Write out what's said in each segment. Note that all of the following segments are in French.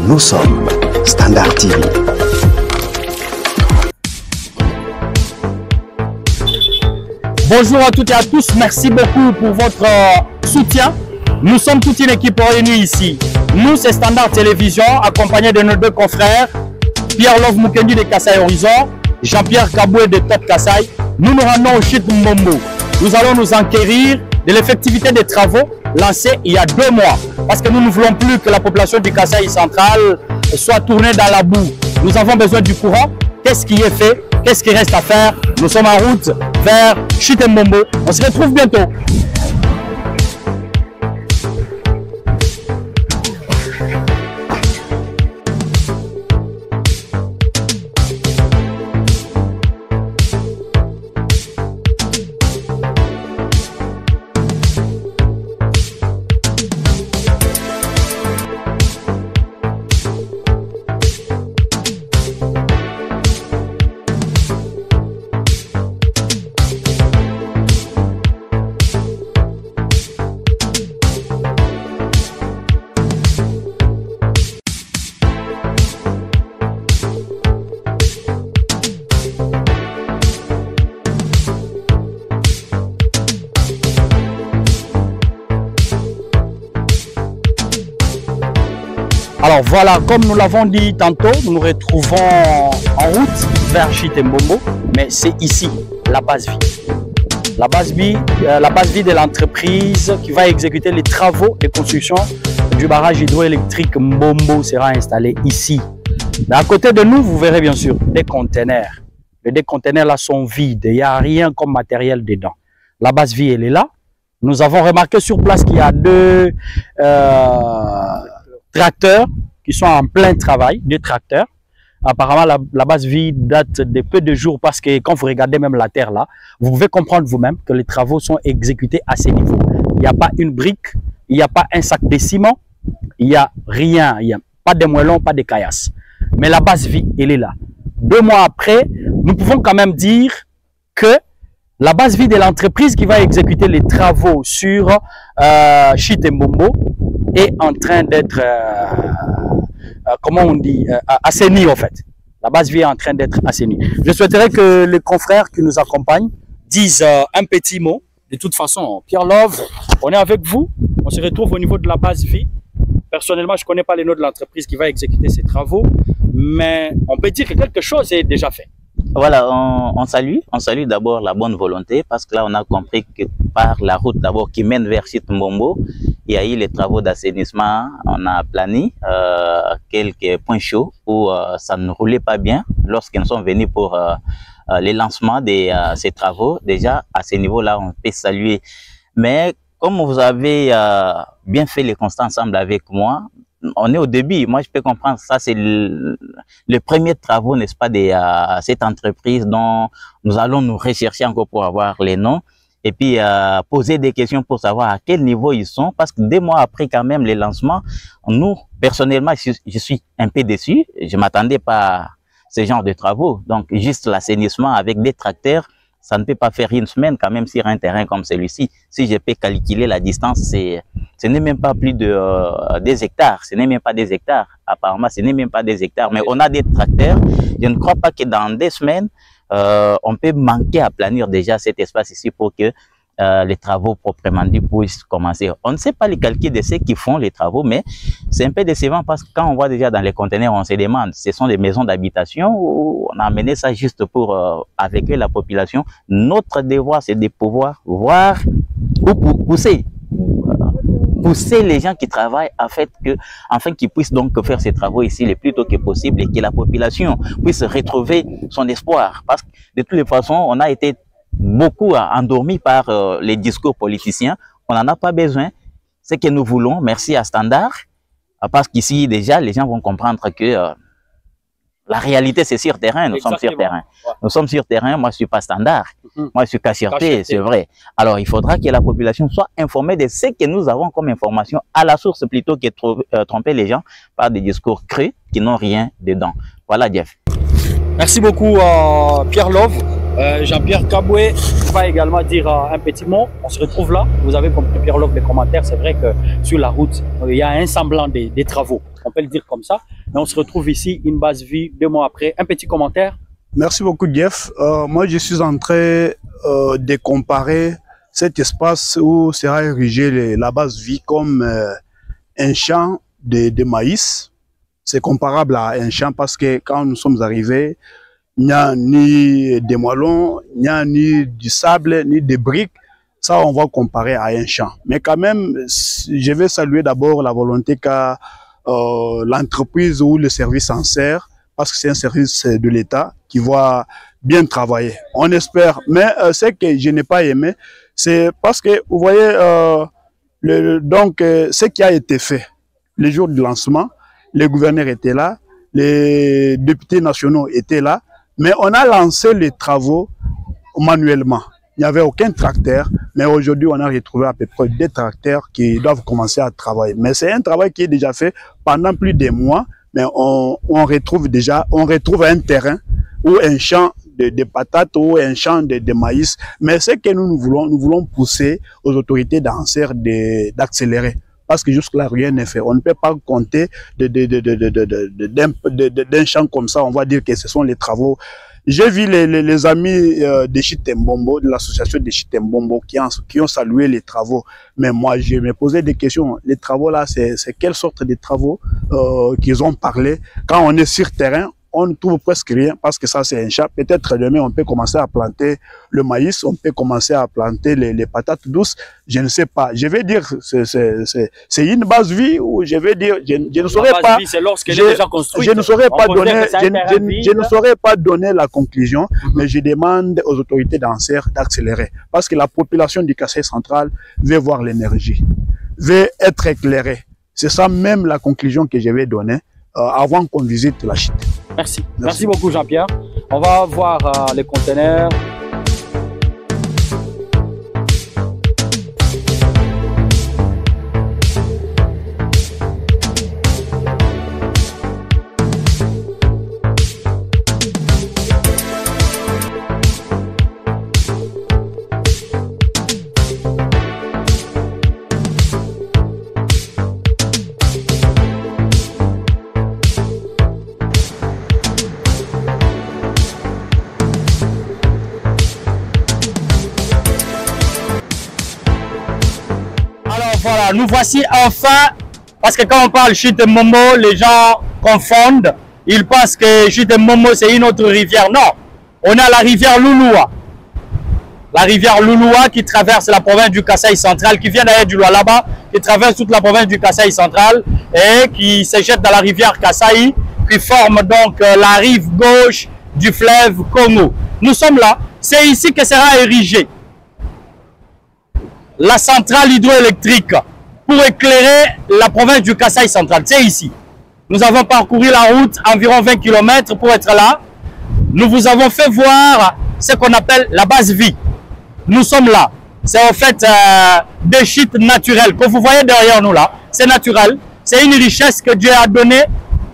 Nous sommes Standard TV. Bonjour à toutes et à tous, merci beaucoup pour votre soutien. Nous sommes toute une équipe réunie ici. Nous, c'est Standard Télévision, accompagné de nos deux confrères, Pierre-Love Mukendi de Kasaï Horizon, Jean-Pierre Kaboué de Top Kasaï. Nous nous rendons au Chit Mbombo. Nous allons nous enquérir de l'effectivité des travaux lancés il y a 2 mois. Parce que nous ne voulons plus que la population du Kasaï central soit tournée dans la boue. Nous avons besoin du courant. Qu'est-ce qui est fait? Qu'est-ce qui reste à faire? Nous sommes en route vers Chit Mbombo. On se retrouve bientôt. Alors voilà, comme nous l'avons dit tantôt, nous nous retrouvons en route vers Chit Mbombo, mais c'est ici, la base vie. La base vie de l'entreprise qui va exécuter les travaux de construction du barrage hydroélectrique Mbombo sera installé ici. Mais à côté de nous, vous verrez bien sûr des conteneurs. Les 2 conteneurs là sont vides, il n'y a rien comme matériel dedans. La base vie, elle est là. Nous avons remarqué sur place qu'il y a 2 tracteurs qui sont en plein travail, 2 tracteurs. Apparemment, la base vie date de peu de jours parce que quand vous regardez même la terre là, vous pouvez comprendre vous-même que les travaux sont exécutés à ces niveaux. Il n'y a pas une brique, il n'y a pas un sac de ciment, il n'y a rien, il n'y a pas de moellons, pas de caillasses. Mais la base vie, elle est là. 2 mois après, nous pouvons quand même dire que la base vie de l'entreprise qui va exécuter les travaux sur Chit Mbombo est en train d'être, comment on dit, assainie en fait. La base vie est en train d'être assainie. Je souhaiterais que les confrères qui nous accompagnent disent un petit mot. De toute façon, Pierre-Love, on est avec vous. On se retrouve au niveau de la base vie. Personnellement, je ne connais pas les noms de l'entreprise qui va exécuter ces travaux, mais on peut dire que quelque chose est déjà fait. Voilà, on salue d'abord la bonne volonté parce que là on a compris que par la route d'abord qui mène vers Chit Mbombo, il y a eu les travaux d'assainissement, on a plané quelques points chauds où ça ne roulait pas bien lorsqu'ils sont venus pour les lancements de ces travaux. Déjà à ce niveau-là on peut saluer, mais comme vous avez bien fait les constats ensemble avec moi, on est au début. Moi, je peux comprendre ça. C'est le premier travaux, n'est-ce pas, de cette entreprise dont nous allons nous rechercher encore pour avoir les noms et puis poser des questions pour savoir à quel niveau ils sont. Parce que 2 mois après quand même les lancements, nous, personnellement, je suis un peu déçu. Je m'attendais pas à ce genre de travaux. Donc, juste l'assainissement avec des tracteurs, ça ne peut pas faire une semaine quand même sur un terrain comme celui-ci. Si je peux calculer la distance, ce n'est même pas plus de des hectares. Ce n'est même pas des hectares. Apparemment, ce n'est même pas des hectares. Mais on a des tracteurs. Je ne crois pas que dans 2 semaines, on peut manquer à planir déjà cet espace ici pour que les travaux proprement dit puissent commencer. On ne sait pas les calculs de ceux qui font les travaux, mais c'est un peu décevant parce que quand on voit déjà dans les conteneurs, on se demande, ce sont des maisons d'habitation ou on a amené ça juste pour avec la population. Notre devoir, c'est de pouvoir voir ou pousser les gens qui travaillent afin qu'ils puissent donc faire ces travaux ici le plus tôt que possible et que la population puisse retrouver son espoir. Parce que de toutes les façons, on a été beaucoup endormis par les discours politiciens. On n'en a pas besoin. Ce que nous voulons, merci à Standard, parce qu'ici déjà les gens vont comprendre que la réalité c'est sur terrain, nous sommes sur terrain. Ouais. Nous sommes sur terrain, moi je suis pas Standard, moi je suis Cachierté, c'est vrai. Alors il faudra que la population soit informée de ce que nous avons comme information à la source plutôt que tromper les gens par des discours crus qui n'ont rien dedans. Voilà Jeff. Merci beaucoup Pierre-Love. Jean-Pierre Kaboué va également dire un petit mot. On se retrouve là. Vous avez compris Pierre-Love les commentaires. C'est vrai que sur la route, il y a un semblant des travaux. On peut le dire comme ça. Et on se retrouve ici, une base vie, 2 mois après. Un petit commentaire. Merci beaucoup, Jeff. Moi, je suis en train de comparer cet espace où sera érigée la base vie comme un champ de maïs. C'est comparable à un champ parce que quand nous sommes arrivés, il n'y a ni des moellons, il n'y a ni du sable, ni des briques. Ça, on va comparer à un champ. Mais quand même, je vais saluer d'abord la volonté qu'a l'entreprise ou le service en sert, parce que c'est un service de l'État qui va bien travailler. On espère. Mais ce que je n'ai pas aimé, c'est parce que, vous voyez, ce qui a été fait le jour du lancement, les gouverneurs étaient là, les députés nationaux étaient là, mais on a lancé les travaux manuellement. Il n'y avait aucun tracteur, mais aujourd'hui, on a retrouvé à peu près 2 tracteurs qui doivent commencer à travailler. Mais c'est un travail qui est déjà fait pendant plus de mois, mais on retrouve un terrain ou un champ de patates ou un champ de maïs. Mais ce que nous voulons pousser aux autorités d'Anser d'accélérer. Parce que jusque-là, rien n'est fait. On ne peut pas compter d'un champ comme ça. On va dire que ce sont les travaux. J'ai vu les amis de Chitembombo, de l'association de Chitembombo, qui ont salué les travaux. Mais moi, je me posais des questions. Les travaux là, c'est quelle sorte de travaux qu'ils ont parlé? Quand on est sur terrain, on ne trouve presque rien parce que ça, c'est un champ. Peut-être demain, on peut commencer à planter le maïs, on peut commencer à planter les patates douces. Je ne sais pas. Je vais dire, c'est une base vie ou je vais dire, je ne saurais pas. Je ne saurais pas donner, je ne saurais pas donner la conclusion, mais je demande aux autorités d'Anser d'accélérer parce que la population du Kasaï central veut voir l'énergie, veut être éclairée. C'est ça même la conclusion que je vais donner avant qu'on visite la Chite. Merci. Merci beaucoup, Jean-Pierre. On va voir les conteneurs. Voilà, nous voici enfin, parce que quand on parle Chitembombo, les gens confondent. Ils pensent que Chitembombo, c'est une autre rivière. Non, on a la rivière Louloua. La rivière Louloua qui traverse la province du Kasaï central, qui vient d'ailleurs du Lualaba, qui traverse toute la province du Kasaï central et qui se jette dans la rivière Kasaï, qui forme donc la rive gauche du fleuve Congo. Nous sommes là, c'est ici que sera érigée la centrale hydroélectrique pour éclairer la province du Kasaï central. C'est ici. Nous avons parcouru la route environ 20 km pour être là. Nous vous avons fait voir ce qu'on appelle la base vie. Nous sommes là. C'est en fait des sites naturels que vous voyez derrière nous là. C'est naturel. C'est une richesse que Dieu a donnée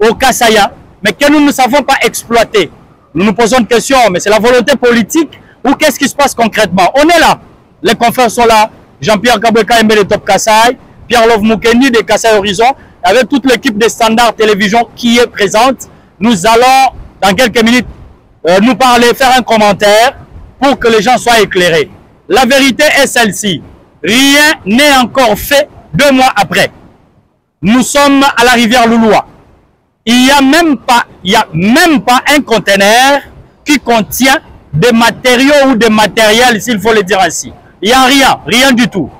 aux Kasaïens, mais que nous ne savons pas exploiter. Nous nous posons une question, mais c'est la volonté politique ou qu'est-ce qui se passe concrètement? On est là. Les confrères sont là. Jean-Pierre Kabweka Embe de Top Kasaï, Pierre-Love Moukeni de Kasaï Horizon, avec toute l'équipe de Standard Télévision qui est présente. Nous allons, dans quelques minutes, nous parler, faire un commentaire pour que les gens soient éclairés. La vérité est celle-ci. Rien n'est encore fait 2 mois après. Nous sommes à la rivière Louloua. Il n'y a même pas un conteneur qui contient des matériaux ou des matériels, s'il faut le dire ainsi. Il n'y a rien, rien du tout.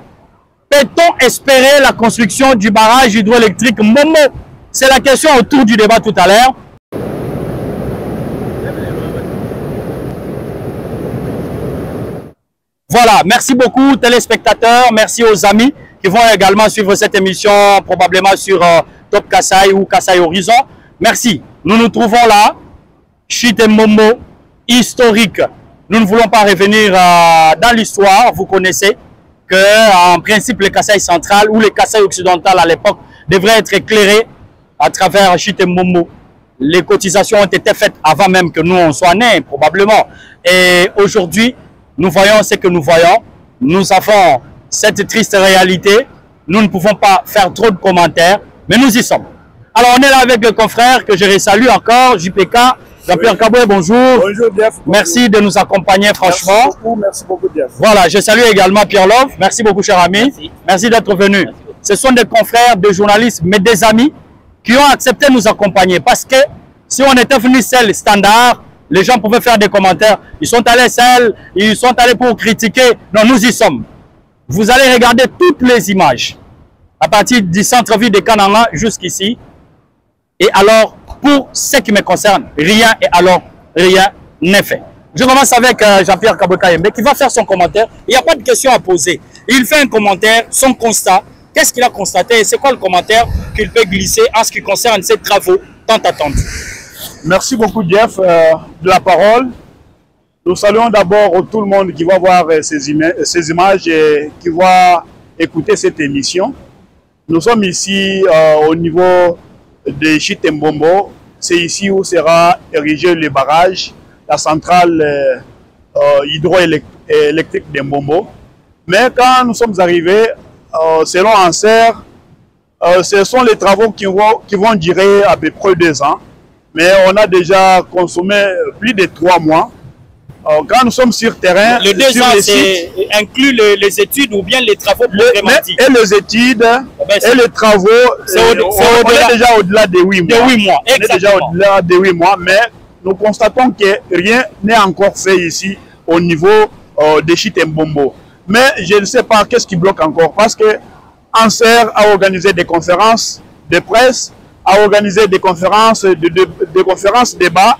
Peut-on espérer la construction du barrage hydroélectrique Momo? C'est la question autour du débat tout à l'heure. Voilà, merci beaucoup téléspectateurs, merci aux amis qui vont également suivre cette émission probablement sur Top Kasaï ou Kasaï Horizon. Merci. Nous nous trouvons là, Chitembombo, historique. Nous ne voulons pas revenir dans l'histoire. Vous connaissez que en principe le Kasaï central ou le Kasaï occidental à l'époque devrait être éclairé à travers Chitembombo. Les cotisations ont été faites avant même que nous on soit nés probablement. Et aujourd'hui, nous voyons ce que nous voyons. Nous avons cette triste réalité. Nous ne pouvons pas faire trop de commentaires, mais nous y sommes. Alors, on est là avec le confrère que je salue encore, JPK. Jean-Pierre Kaboué, bonjour. Bonjour, Jeff. Merci de nous accompagner, franchement. Merci beaucoup, Jeff. Voilà, je salue également Pierre Love. Merci beaucoup, cher ami. Merci d'être venu. Ce sont des confrères, des journalistes, mais des amis qui ont accepté de nous accompagner. Parce que si on était venu seul, standard, les gens pouvaient faire des commentaires. Ils sont allés seuls, ils sont allés pour critiquer. Non, nous y sommes. Vous allez regarder toutes les images à partir du centre-ville de Kananga jusqu'ici. Et alors, pour ce qui me concerne, rien et alors rien n'est fait. Je commence avec Jean-Pierre Kaboué qui va faire son commentaire. Il n'y a pas de question à poser. Il fait un commentaire, son constat. Qu'est-ce qu'il a constaté et c'est quoi le commentaire qu'il peut glisser en ce qui concerne ces travaux tant attendus? Merci beaucoup, Jeff, de la parole. Nous saluons d'abord tout le monde qui va voir ces images et qui va écouter cette émission. Nous sommes ici au niveau de Chitembombo. C'est ici où sera érigé le barrage, la centrale hydroélectrique de Mbombo. Mais quand nous sommes arrivés, selon ANSER, ce sont les travaux qui vont durer à peu près 2 ans. Mais on a déjà consommé plus de 3 mois. Quand nous sommes sur terrain, les 2 ans, c'est inclut les études ou bien les travaux proprement dits? Et les études et les travaux, on est déjà au-delà de 8 mois. De 8 mois, exactement. On est déjà au-delà de 8 mois, mais nous constatons que rien n'est encore fait ici au niveau de Chitembombo. Mais je ne sais pas qu'est-ce qui bloque encore, parce que ANSER a organisé des conférences de presse, a organisé des conférences, débats,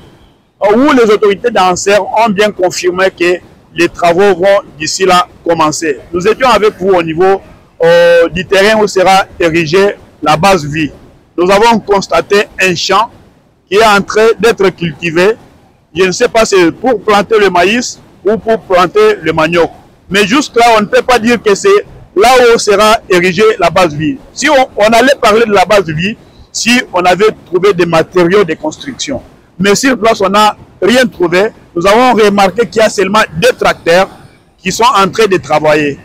où les autorités d'ANSER ont bien confirmé que les travaux vont d'ici là commencer. Nous étions avec vous au niveau du terrain où sera érigée la base vie. Nous avons constaté un champ qui est en train d'être cultivé. Je ne sais pas si c'est pour planter le maïs ou pour planter le manioc. Mais juste là, on ne peut pas dire que c'est là où sera érigée la base vie. Si on allait parler de la base vie, si on avait trouvé des matériaux de construction. Mais sur place, on n'a rien trouvé. Nous avons remarqué qu'il y a seulement 2 tracteurs qui sont en train de travailler.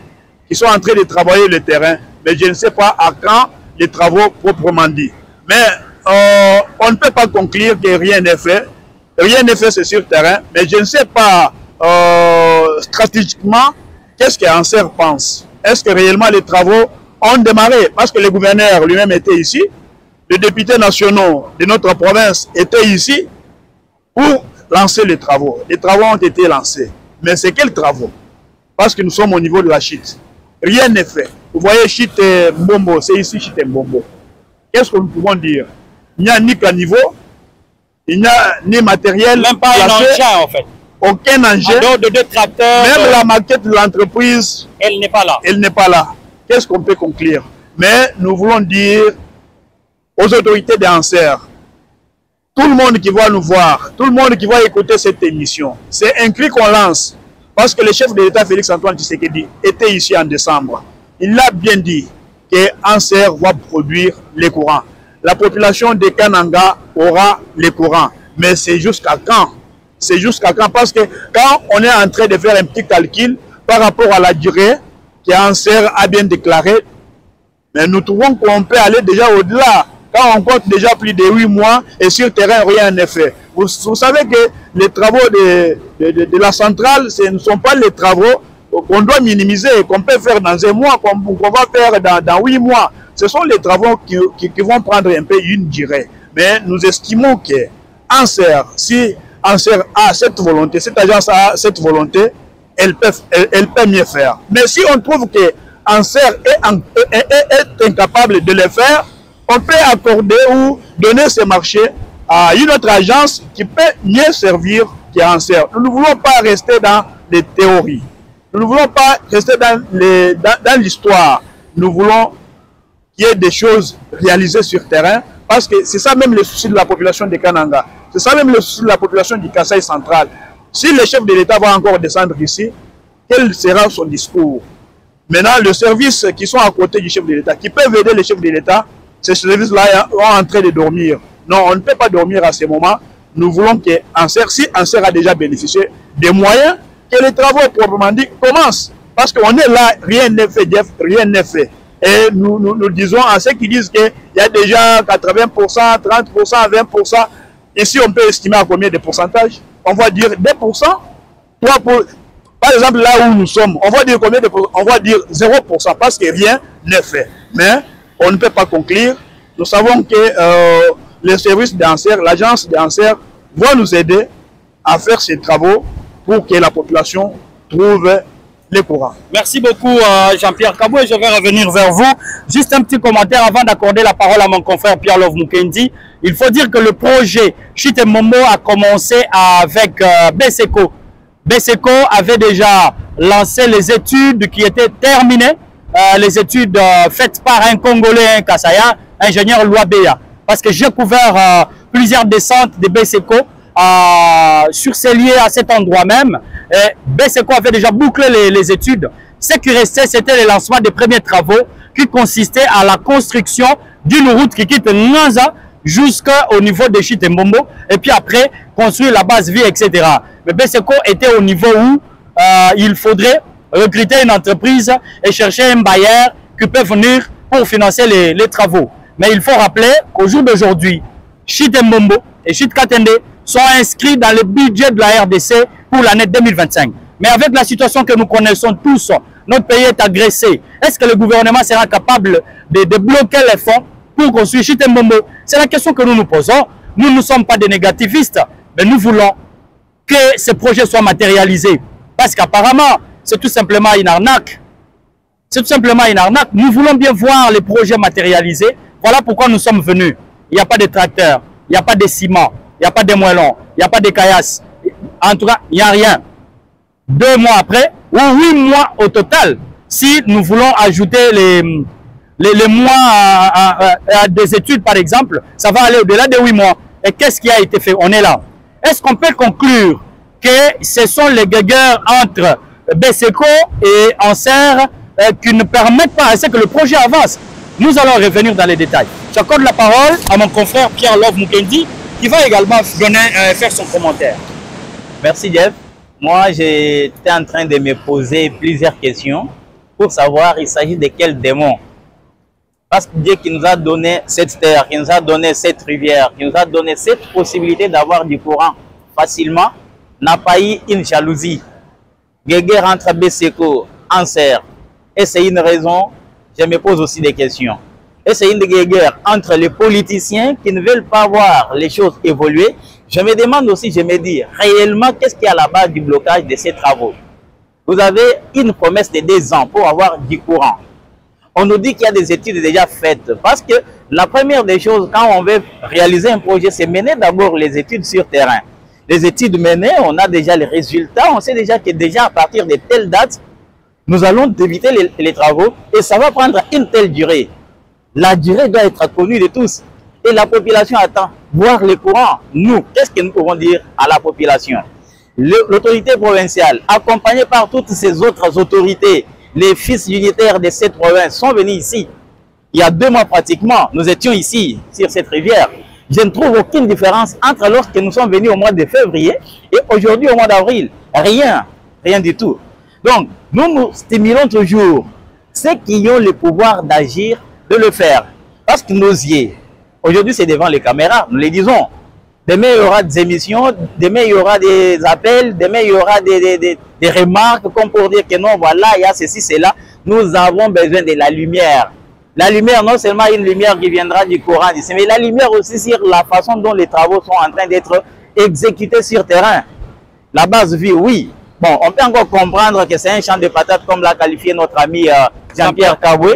Qui sont en train de travailler le terrain. Mais je ne sais pas à quand les travaux proprement dit. Mais on ne peut pas conclure que rien n'est fait. Rien n'est fait, c'est sur le terrain. Mais je ne sais pas stratégiquement qu'est-ce que ANSER pense. Est-ce que réellement les travaux ont démarré? Parce que le gouverneur lui-même était ici. Les députés nationaux de notre province étaient ici pour lancer les travaux. Les travaux ont été lancés. Mais c'est quels travaux? Parce que nous sommes au niveau de la Chite. Rien n'est fait. Vous voyez Chitembombo, c'est ici Chitembombo. Qu'est-ce que nous pouvons dire? Il n'y a ni caniveau, il n'y a ni matériel. Même pas un engin en fait. Aucun engin. En dehors de 2 tracteurs. Même la maquette de l'entreprise, elle n'est pas là. Elle n'est pas là. Qu'est-ce qu'on peut conclure? Mais nous voulons dire aux autorités d'ANSER, tout le monde qui va nous voir, tout le monde qui va écouter cette émission, c'est un cri qu'on lance. Parce que le chef de l'État, Félix-Antoine Tshisekedi, était ici en décembre. Il a bien dit que ANSER va produire les courants. La population de Kananga aura les courants. Mais c'est jusqu'à quand? C'est jusqu'à quand? Parce que quand on est en train de faire un petit calcul par rapport à la durée que ANSER a bien déclaré, mais nous trouvons qu'on peut aller déjà au-delà. Quand on compte déjà plus de 8 mois et sur le terrain, rien n'est fait. Vous savez que les travaux de la centrale, ce ne sont pas les travaux qu'on doit minimiser, qu'on peut faire dans 1 mois, qu'on va faire dans 8 mois. Ce sont les travaux qui vont prendre un peu une durée. Mais nous estimons que ANSER, si ANSER a cette volonté, cette agence a cette volonté, elle peut mieux faire. Mais si on trouve que ANSER est incapable de le faire, on peut accorder ou donner ce marché à une autre agence qui peut mieux servir qu'ANSER. Nous ne voulons pas rester dans les théories. Nous ne voulons pas rester dans l'histoire. Nous voulons qu'il y ait des choses réalisées sur le terrain, parce que c'est ça même le souci de la population de Kananga. C'est ça même le souci de la population du Kasaï central. Si le chef de l'État va encore descendre ici, quel sera son discours? Maintenant, les services qui sont à côté du chef de l'État, qui peuvent aider le chef de l'État, ces services-là sont en train de dormir. Non, on ne peut pas dormir à ce moment. Nous voulons que ANSER, si ANSER a déjà bénéficié des moyens, que les travaux proprement dit commencent. Parce qu'on est là, rien n'est fait, Jeff, rien n'est fait. Et nous disons à ceux qui disent qu'il y a déjà 80%, 30%, 20%. Ici, on peut estimer à combien de pourcentage? On va dire 2%. Par exemple, là où nous sommes, on va dire combien de pourcents? On va dire 0% parce que rien n'est fait. Mais on ne peut pas conclure. Nous savons que les services d'ANSER, l'agence d'ANSER, vont nous aider à faire ces travaux pour que la population trouve les courants. Merci beaucoup Jean-Pierre Kabou et je vais revenir vers vous. Juste un petit commentaire avant d'accorder la parole à mon confrère Pierre-Love Mukendi. Il faut dire que le projet Chitembombo a commencé avec BSECO. BSECO avait déjà lancé les études qui étaient terminées, les études faites par un Congolais, un Kassaya, ingénieur Louabeya. Parce que j'ai couvert plusieurs descentes de BSECO sur ces lieux à cet endroit même. BSECO avait déjà bouclé les études. Ce qui restait, c'était le lancement des premiers travaux qui consistaient à la construction d'une route qui quitte Nganza jusqu'au niveau de Chitembombo et puis après construire la base vie, etc. Mais BSECO était au niveau où il faudrait recruter une entreprise et chercher un bailleur qui peut venir pour financer les travaux. Mais il faut rappeler qu'au jour d'aujourd'hui, Chitembombo et Chitkatende sont inscrits dans le budget de la RDC pour l'année 2025. Mais avec la situation que nous connaissons tous, notre pays est agressé. Est-ce que le gouvernement sera capable de bloquer les fonds pour construire Chitembombo? C'est la question que nous nous posons. Nous ne sommes pas des négativistes, mais nous voulons que ce projet soit matérialisé. Parce qu'apparemment, c'est tout simplement une arnaque. C'est tout simplement une arnaque. Nous voulons bien voir les projets matérialisés. Voilà pourquoi nous sommes venus. Il n'y a pas de tracteur, il n'y a pas de ciment, il n'y a pas de moellons, il n'y a pas de caillasses. En tout cas, il n'y a rien. 2 mois après, ou 8 mois au total, si nous voulons ajouter les mois à des études, par exemple, ça va aller au-delà de 8 mois. Et qu'est-ce qui a été fait? On est là. Est-ce qu'on peut conclure que ce sont les guéguerres entre BSECO et ANSER qui ne permettent pas à ce que le projet avance? Nous allons revenir dans les détails. J'accorde la parole à mon confrère Pierre-Love Mukendi qui va également faire son commentaire. Merci Jeff. Moi, j'étais en train de me poser plusieurs questions pour savoir il s'agit de quel démon. Parce que Dieu qui nous a donné cette terre, qui nous a donné cette rivière, qui nous a donné cette possibilité d'avoir du courant facilement, n'a pas eu une jalousie. Guéguerre entre BSECO, ANSER. Et c'est une raison, je me pose aussi des questions. Et c'est une guerre entre les politiciens qui ne veulent pas voir les choses évoluer. Je me demande aussi, je me dis, réellement, qu'est-ce qui est à la base du blocage de ces travaux? Vous avez une promesse de 2 ans pour avoir du courant. On nous dit qu'il y a des études déjà faites. Parce que la première des choses, quand on veut réaliser un projet, c'est mener d'abord les études sur terrain. Les études menées, on a déjà les résultats. On sait déjà que déjà à partir de telle date, nous allons débuter les travaux et ça va prendre une telle durée. La durée doit être connue de tous. Et la population attend voir les courants. Nous, qu'est-ce que nous pouvons dire à la population? L'autorité provinciale, accompagnée par toutes ces autres autorités, les fils unitaires de cette province sont venus ici. Il y a 2 mois pratiquement, nous étions ici, sur cette rivière. Je ne trouve aucune différence entre lorsque nous sommes venus au mois de février et aujourd'hui au mois d'avril. Rien, rien du tout. Donc, nous stimulons toujours ceux qui ont le pouvoir d'agir, de le faire. Parce que nos yeux, aujourd'hui c'est devant les caméras, nous les disons. Demain il y aura des émissions, demain il y aura des appels, demain il y aura des remarques comme pour dire que non, voilà, il y a ceci, cela. Nous avons besoin de la lumière. La lumière, non seulement une lumière qui viendra du Coran d'ici, mais la lumière aussi sur la façon dont les travaux sont en train d'être exécutés sur terrain. La base vie, oui. Bon, on peut encore comprendre que c'est un champ de patates comme l'a qualifié notre ami Jean-Pierre Kabou.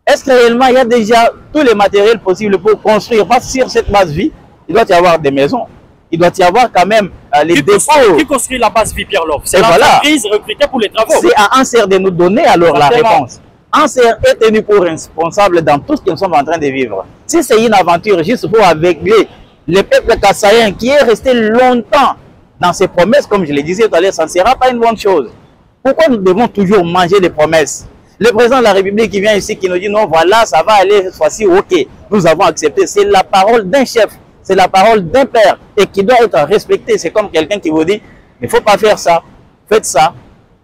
Est-ce que réellement il y a déjà tous les matériels possibles pour construire? Parce que sur cette base vie, il doit y avoir des maisons. Il doit y avoir quand même les dépôts. Qui construit la base vie, Pierre-Love? C'est l'entreprise recrutée pour les travaux. C'est à ANSER de nous donner alors la réponse. ANSER est tenu pour responsable dans tout ce que nous sommes en train de vivre. Si c'est une aventure juste pour aveugler le peuple kassaïen qui est resté longtemps dans ses promesses, comme je le disais tout à l'heure, ça ne sera pas une bonne chose. Pourquoi nous devons toujours manger des promesses? Le président de la République qui vient ici, qui nous dit non, voilà, ça va aller cette fois-ci, ok, nous avons accepté. C'est la parole d'un chef, c'est la parole d'un père et qui doit être respectée. C'est comme quelqu'un qui vous dit, il ne faut pas faire ça, faites ça,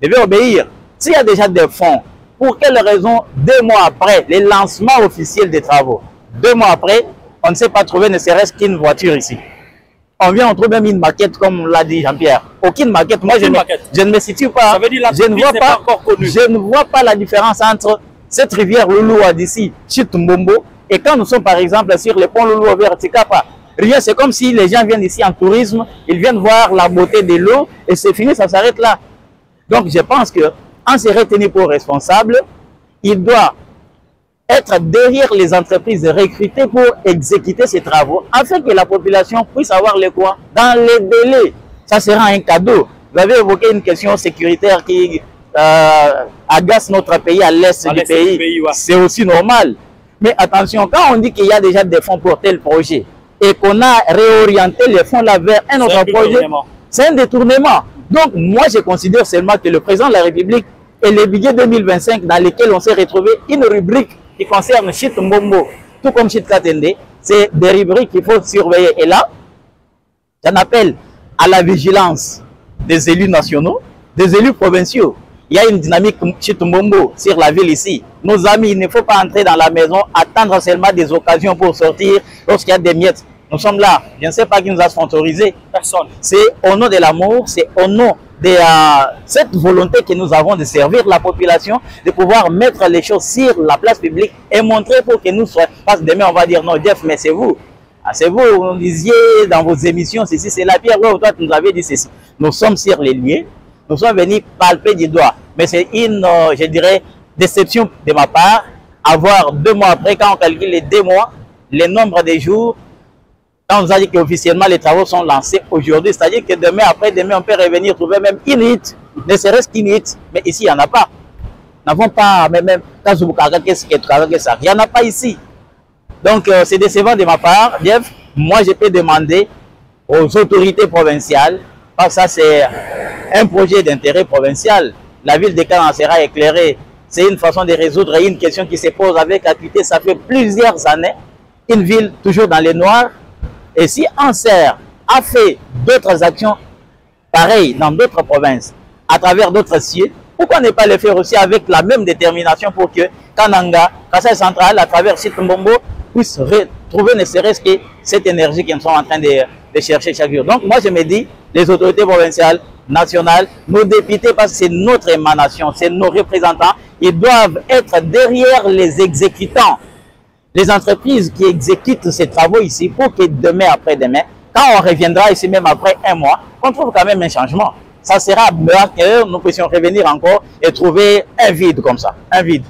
vous devez obéir. S'il y a déjà des fonds Pour quelle raison, 2 mois après le lancement officiel des travaux, 2 mois après, on ne s'est pas trouvé ne serait-ce qu'une voiture ici? On vient, on trouve même une maquette, comme l'a dit Jean-Pierre. Aucune maquette. Moi, je ne me situe pas. Ça veut dire je ne vois pas la différence entre cette rivière Louloua d'ici, Chitumbombo, et quand nous sommes par exemple sur le pont Louloua vers Tikapa. Rien, c'est comme si les gens viennent ici en tourisme, ils viennent voir la beauté de l'eau et c'est fini, ça s'arrête là. Donc je pense qu'en se retenir pour responsable, il doit être derrière les entreprises recrutées pour exécuter ces travaux afin que la population puisse avoir les quoi dans les délais. Ça sera un cadeau. Vous avez évoqué une question sécuritaire qui agace notre pays à l'est du pays. Ouais. C'est aussi normal. Mais attention, quand on dit qu'il y a déjà des fonds pour tel projet et qu'on a réorienté les fonds là vers un autre projet, c'est un détournement. Donc moi je considère seulement que le président de la République et le budget 2025 dans lequel on s'est retrouvé une rubrique qui concerne Chitumbombo, tout comme Chitkatende, c'est des rubriques qu'il faut surveiller. Et là, j'en appelle à la vigilance des élus nationaux, des élus provinciaux. Il y a une dynamique Chitumbombo sur la ville ici. Nos amis, il ne faut pas entrer dans la maison, attendre seulement des occasions pour sortir lorsqu'il y a des miettes. Nous sommes là. Je ne sais pas qui nous a sponsorisé. Personne. C'est au nom de l'amour, c'est au nom de cette volonté que nous avons de servir la population, de pouvoir mettre les choses sur la place publique et montrer pour que nous soyons. Parce que demain, on va dire non, Jeff, mais c'est vous. Ah, c'est vous, vous disiez dans vos émissions, ceci, c'est la pierre. Toi, tu nous avais dit ceci. Nous sommes sur les lieux. Nous sommes venus palper du doigt. Mais c'est une, je dirais, déception de ma part. Avoir 2 mois après, quand on calcule les 2 mois, le nombre de jours, quand on nous a dit qu'officiellement les travaux sont lancés aujourd'hui, c'est-à-dire que demain, après-demain, on peut revenir trouver même une hit, ne serait-ce qu'une hit. Mais ici, il n'y en a pas. Nous n'avons pas, même quand il n'y en a pas ici. Donc, c'est décevant de ma part. Jeff, moi, je peux demander aux autorités provinciales, parce que ça, c'est un projet d'intérêt provincial. La ville de Caen sera éclairée. C'est une façon de résoudre une question qui se pose avec acuité. Ça fait plusieurs années. Une ville toujours dans les noirs. Et si Anser a fait d'autres actions pareilles dans d'autres provinces, à travers d'autres cieux, pourquoi ne pas le faire aussi avec la même détermination pour que Kananga, Kassai Central, à travers Chitumbombo, puisse retrouver ne serait-ce que cette énergie qu'ils sont en train de chercher chaque jour. Donc moi je me dis, les autorités provinciales, nationales, nos députés, parce que c'est notre émanation, c'est nos représentants, ils doivent être derrière les exécutants. Les entreprises qui exécutent ces travaux ici pour que demain, après-demain, quand on reviendra ici même après 1 mois, on trouve quand même un changement. Ça sera meilleur que nous puissions revenir encore et trouver un vide comme ça. Un vide.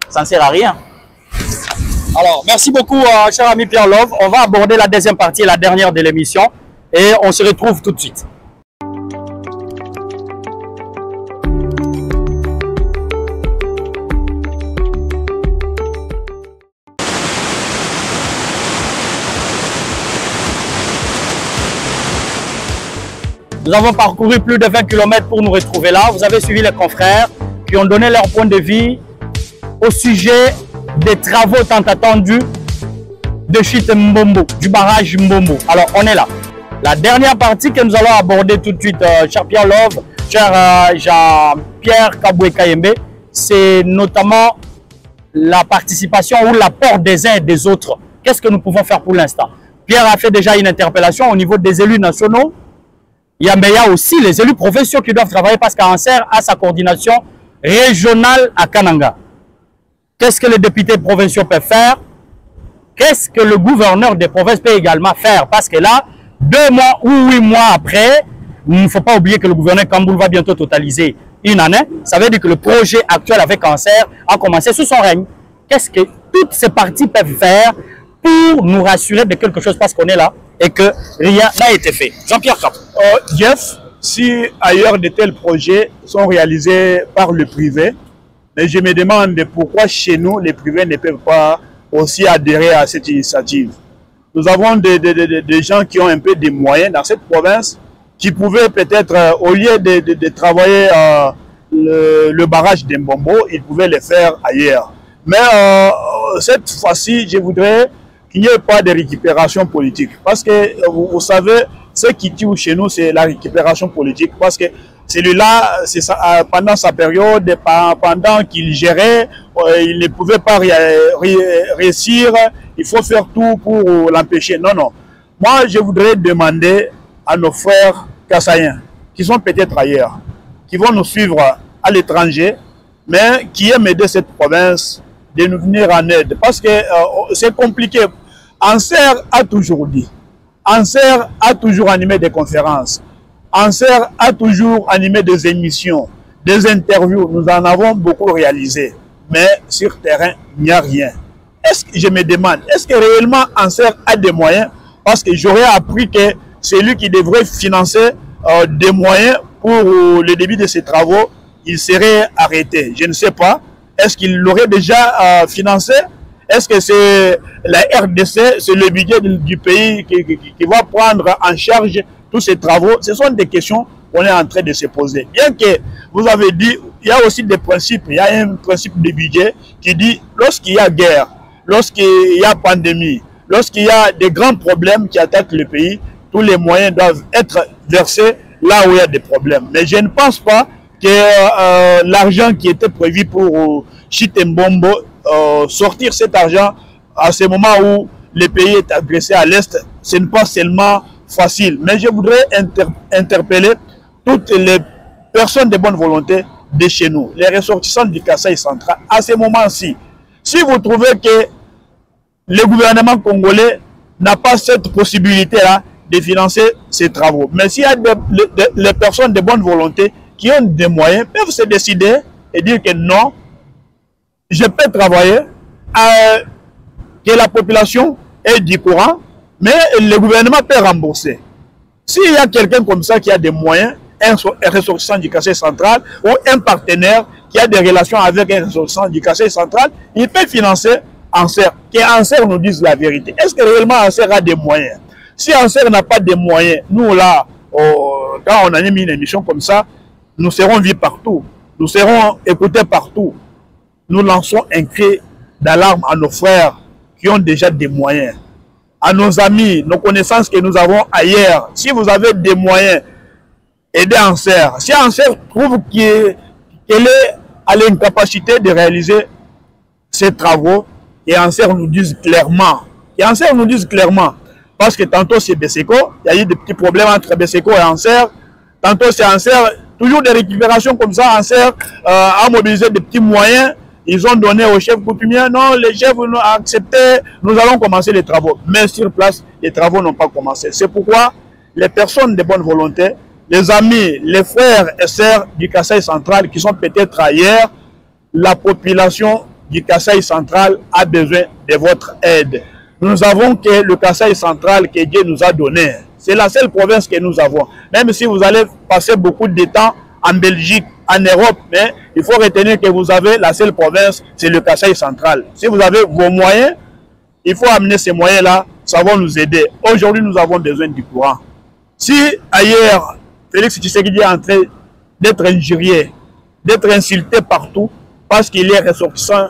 Ça ne sert à rien. Alors, merci beaucoup, cher ami Pierre Love. On va aborder la deuxième partie, la dernière de l'émission. Et on se retrouve tout de suite. Nous avons parcouru plus de 20 km pour nous retrouver là. Vous avez suivi les confrères qui ont donné leur point de vue au sujet des travaux tant attendus de Chitumbombo, du barrage Mbombo. Alors, on est là. La dernière partie que nous allons aborder tout de suite, cher Pierre Love, cher Jean-Pierre Kaboué-Kayembe, c'est notamment la participation ou l'apport des uns et des autres. Qu'est-ce que nous pouvons faire pour l'instant? Pierre a fait déjà une interpellation au niveau des élus nationaux. Il y a aussi les élus provinciaux qui doivent travailler parce qu'Anser a sa coordination régionale à Kananga. Qu'est-ce que les députés provinciaux peuvent faire? Qu'est-ce que le gouverneur des provinces peut également faire? Parce que là, 2 mois ou 8 mois après, il ne faut pas oublier que le gouverneur Kamboul va bientôt totaliser 1 année. Ça veut dire que le projet actuel avec Anser a commencé sous son règne. Qu'est-ce que toutes ces parties peuvent faire pour nous rassurer de quelque chose parce qu'on est là et que rien n'a été fait? Jean-Pierre Cap. Jeff, si ailleurs de tels projets sont réalisés par le privé, mais je me demande pourquoi chez nous, les privés ne peuvent pas aussi adhérer à cette initiative. Nous avons des gens qui ont un peu des moyens dans cette province qui pouvaient peut-être, au lieu de travailler le barrage d'Mbombo, ils pouvaient le faire ailleurs. Mais cette fois-ci, je voudrais qu'il n'y ait pas de récupération politique. Parce que, vous savez, ce qui tue chez nous, c'est la récupération politique. Parce que celui-là, pendant sa période, pendant qu'il gérait, il ne pouvait pas réussir, il faut faire tout pour l'empêcher. Non, non. Moi, je voudrais demander à nos frères kassaïens, qui sont peut-être ailleurs, qui vont nous suivre à l'étranger, mais qui aiment aider cette province, de nous venir en aide. Parce que c'est compliqué. Anser a toujours dit, Anser a toujours animé des conférences, Anser a toujours animé des émissions, des interviews. Nous en avons beaucoup réalisé. Mais sur terrain, il n'y a rien. Est-ce que je me demande, est-ce que réellement Anser a des moyens? Parce que j'aurais appris que c'est lui qui devrait financer des moyens pour le début de ses travaux, il serait arrêté. Je ne sais pas. Est-ce qu'il l'aurait déjà financé? Est-ce que c'est la RDC, c'est le budget du pays qui va prendre en charge tous ces travaux? Ce sont des questions qu'on est en train de se poser. Bien que vous avez dit, il y a aussi des principes. Il y a un principe de budget qui dit, lorsqu'il y a guerre, lorsqu'il y a pandémie, lorsqu'il y a des grands problèmes qui attaquent le pays, tous les moyens doivent être versés là où il y a des problèmes. Mais je ne pense pas que l'argent qui était prévu pour Chitembombo, sortir cet argent à ce moment où le pays est agressé à l'Est, ce n'est pas seulement facile. Mais je voudrais interpeller toutes les personnes de bonne volonté de chez nous, les ressortissants du Kasaï central, à ce moment-ci. Si vous trouvez que le gouvernement congolais n'a pas cette possibilité-là de financer ces travaux, mais s'il y a les personnes de bonne volonté qui ont des moyens, peuvent se décider et dire que non, je peux travailler, que la population ait du courant, mais le gouvernement peut rembourser. S'il y a quelqu'un comme ça qui a des moyens, un ressortissant du Kasaï central ou un partenaire qui a des relations avec un ressortissant du Kasaï central, il peut financer Anser. Que Anser nous dise la vérité. Est-ce que réellement Anser a des moyens? Si Anser n'a pas de moyens, nous là, quand on anime une émission comme ça, nous serons vus partout. Nous serons écoutés partout. Nous lançons un cri d'alarme à nos frères qui ont déjà des moyens. À nos amis, nos connaissances que nous avons ailleurs. Si vous avez des moyens, aidez Anser. Si Anser trouve qu'elle est à l'incapacité de réaliser ces travaux, et Anser nous dise clairement. Et Anser nous dise clairement. Parce que tantôt c'est Beseko, il y a eu des petits problèmes entre Beseko et Anser. Tantôt c'est Anser, toujours des récupérations comme ça. Anser a mobilisé des petits moyens. Ils ont donné au chef coutumier. Non, les chefs ont accepté. Nous allons commencer les travaux. Mais sur place, les travaux n'ont pas commencé. C'est pourquoi les personnes de bonne volonté, les amis, les frères et sœurs du Kasaï central qui sont peut-être ailleurs, la population du Kasaï central a besoin de votre aide. Nous avons que le Kasaï central que Dieu nous a donné. C'est la seule province que nous avons. Même si vous allez passer beaucoup de temps en Belgique, en Europe, mais il faut retenir que vous avez la seule province, c'est le Kasaï central. Si vous avez vos moyens, il faut amener ces moyens-là, ça va nous aider. Aujourd'hui, nous avons besoin du courant. Si ailleurs, Félix Tshisekedi est en train d'être injurié, d'être insulté partout, parce qu'il est ressortissant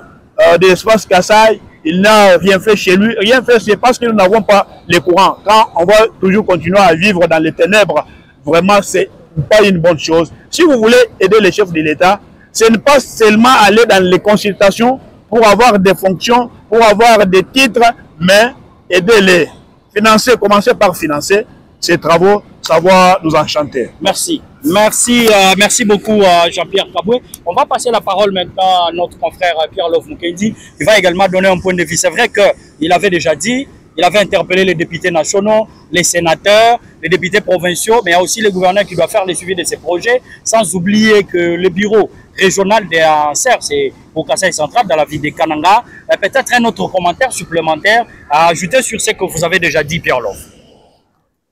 de l'espace Kasaï, il n'a rien fait chez lui. Rien fait, c'est parce que nous n'avons pas le courant. Quand on va toujours continuer à vivre dans les ténèbres, vraiment, c'est pas une bonne chose. Si vous voulez aider les chefs de l'État, ce n'est pas seulement aller dans les consultations pour avoir des fonctions, pour avoir des titres, mais aider-les. Financer, commencer par financer ces travaux, ça va nous enchanter. Merci. Merci beaucoup Jean-Pierre Kaboué. On va passer la parole maintenant à notre confrère Pierre-Love Mukendi. Il va également donner un point de vue. C'est vrai qu'il avait déjà dit, il avait interpellé les députés nationaux, les sénateurs, les députés provinciaux, mais il y a aussi les gouverneurs qui doivent faire le suivi de ces projets, sans oublier que le bureau régional des Anser, c'est au Kasaï central, dans la ville de Kananga. Peut-être un autre commentaire supplémentaire à ajouter sur ce que vous avez déjà dit, Pierre-Love.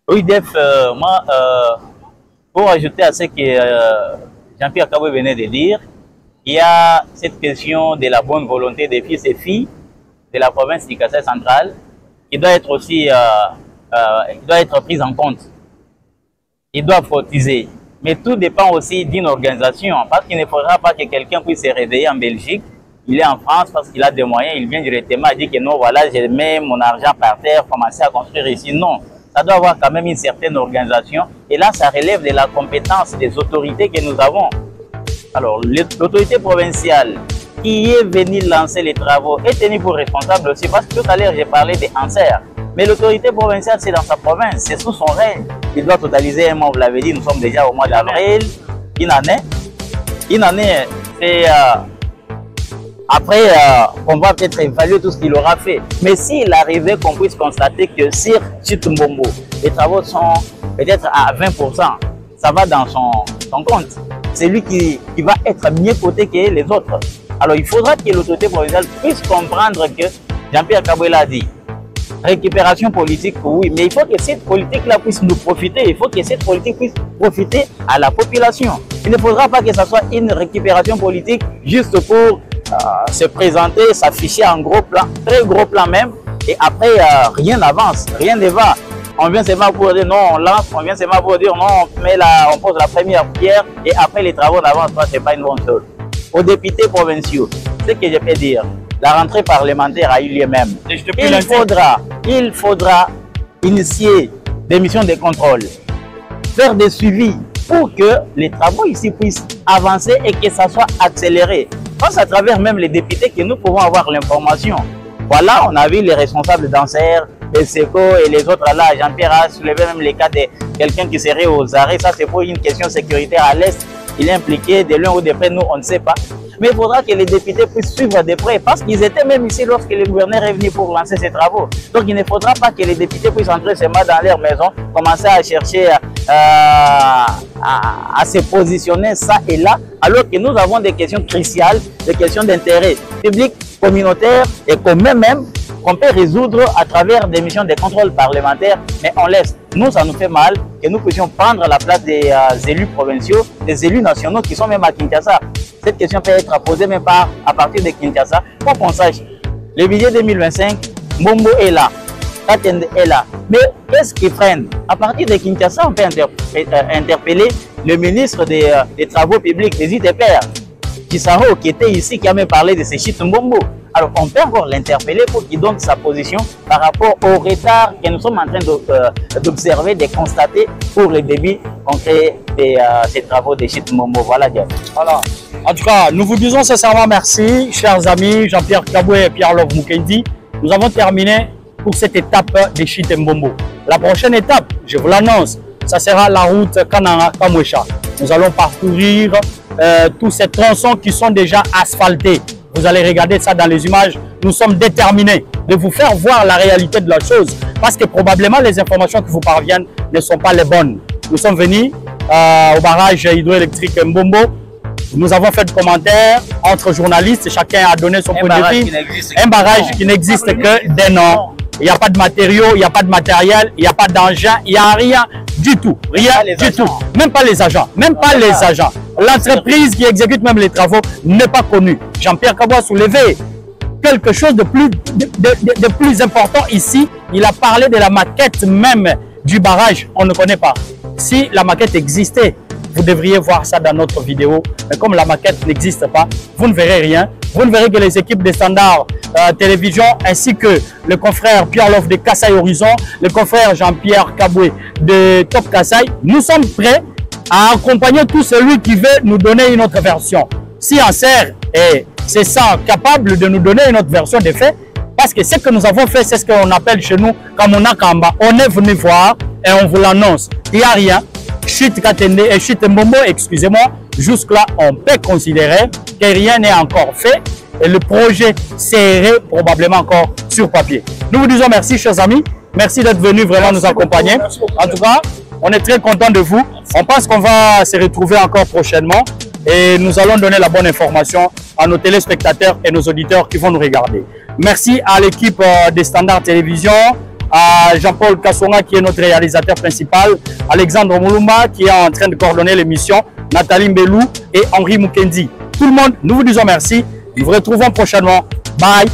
Oui, Def, moi, pour ajouter à ce que Jean-Pierre Kaboué venait de dire, il y a cette question de la bonne volonté des fils et filles de la province du Kasaï central qui doit être aussi doit être prise en compte. Ils doivent cotiser. Mais tout dépend aussi d'une organisation, parce qu'il ne faudra pas que quelqu'un puisse se réveiller en Belgique, il est en France parce qu'il a des moyens, il vient directement et dit que non, voilà, je mets mon argent par terre, commencer à construire ici. Non. ça doit avoir quand même une certaine organisation. Et là, ça relève de la compétence des autorités que nous avons. Alors, l'autorité provinciale qui est venue lancer les travaux est tenue pour responsable aussi, parce que tout à l'heure, j'ai parlé des Anser. Mais l'autorité provinciale, c'est dans sa province, c'est sous son règne. Il doit totaliser un mois, vous l'avez dit, nous sommes déjà au mois d'avril. Une année, c'est après qu'on va peut-être évaluer tout ce qu'il aura fait. Mais s'il arrivait qu'on puisse constater que sur Chitumbombo, les travaux sont peut-être à 20%, ça va dans son compte. C'est lui qui va être mieux coté que les autres. Alors il faudra que l'autorité provinciale puisse comprendre que Jean-Pierre Kaboué l'a dit. Récupération politique, oui, mais il faut que cette politique-là puisse nous profiter. Il faut que cette politique puisse profiter à la population. Il ne faudra pas que ce soit une récupération politique juste pour se présenter, s'afficher en gros plan, très gros plan même, et après rien n'avance, rien ne va. On vient seulement pour dire non, on lance, on vient seulement pour dire non, on pose la première pierre, et après les travaux n'avancent pas, c'est pas une bonne chose. Aux députés provinciaux, ce que je peux dire, la rentrée parlementaire a eu lieu même. Il faudra initier des missions de contrôle, faire des suivis pour que les travaux ici puissent avancer et que ça soit accéléré. C'est à travers même les députés que nous pouvons avoir l'information. Voilà, on a vu les responsables d'Anser, SECO et les autres là. Jean-Pierre a soulevé même les cas de quelqu'un qui serait aux arrêts. Ça, c'est pour une question sécuritaire à l'Est. Il est impliqué de loin ou de près, nous, on ne sait pas. Mais il faudra que les députés puissent suivre de près, parce qu'ils étaient même ici lorsque le gouverneur est venu pour lancer ces travaux. Donc il ne faudra pas que les députés puissent entrer seulement dans leur maison, commencer à chercher à se positionner ça et là, alors que nous avons des questions cruciales, des questions d'intérêt public, communautaire et commun même, qu'on peut résoudre à travers des missions de contrôle parlementaire, mais on laisse. Nous, ça nous fait mal que nous puissions prendre la place des élus provinciaux, des élus nationaux qui sont même à Kinshasa. Cette question peut être posée même pas à partir de Kinshasa pour qu'on sache. Le budget 2025, Mbombo est là, Katende est là. Mais qu'est-ce qu'ils prennent? À partir de Kinshasa, on peut interpeller le ministre des Travaux publics, des ITPR, Kisaro, qui était ici, qui a même parlé de ces Chitumbombo. Alors on peut encore l'interpeller pour qu'il donne sa position par rapport au retard que nous sommes en train d'observer, de constater pour le début concret de ces travaux de Chitumbombo. Voilà, Jeff. Voilà. En tout cas, nous vous disons sincèrement merci, chers amis, Jean-Pierre Kaboué et Pierre-Love Mukendi. Nous avons terminé pour cette étape de Chitumbombo. La prochaine étape, je vous l'annonce, ça sera la route Kananga-Kamwesha. Nous allons parcourir tous ces tronçons qui sont déjà asphaltés. Vous allez regarder ça dans les images. Nous sommes déterminés de vous faire voir la réalité de la chose, parce que probablement les informations qui vous parviennent ne sont pas les bonnes. Nous sommes venus au barrage hydroélectrique Mbombo. Nous avons fait des commentaires entre journalistes. Chacun a donné son point de vue. Un barrage qui n'existe que d'un an. Il n'y a pas de matériaux, il n'y a pas de matériel, il n'y a pas d'engin, il n'y a rien du tout. Rien du tout. Même pas les agents. Même pas les agents. L'entreprise qui exécute même les travaux n'est pas connue. Jean-Pierre Kaboué a soulevé quelque chose de plus important ici. Il a parlé de la maquette même du barrage. On ne connaît pas. Si la maquette existait, vous devriez voir ça dans notre vidéo. Mais comme la maquette n'existe pas, vous ne verrez rien. Vous ne verrez que les équipes de Standard Télévision ainsi que le confrère Pierre-Love de Kassai Horizon, le confrère Jean-Pierre Kaboué de Top Kassai. Nous sommes prêts à accompagner tout celui qui veut nous donner une autre version. Si Anser c'est ça, capable de nous donner une autre version des faits, parce que ce que nous avons fait, c'est ce qu'on appelle chez nous Kamona Kamba. On est venu voir et on vous l'annonce. Il n'y a rien. Chute Katende et Chute Mbombo, excusez-moi, jusque-là, on peut considérer que rien n'est encore fait et le projet serait probablement encore sur papier. Nous vous disons merci, chers amis. Merci d'être venus vraiment nous accompagner. En tout cas, on est très content de vous. On pense qu'on va se retrouver encore prochainement et nous allons donner la bonne information à nos téléspectateurs et nos auditeurs qui vont nous regarder. Merci à l'équipe des Standard Télévision, à Jean-Paul Kassonga qui est notre réalisateur principal, Alexandre Moulumba qui est en train de coordonner l'émission, Nathalie Mbelou et Henri Mukendi. Tout le monde, nous vous disons merci. Nous vous retrouvons prochainement. Bye.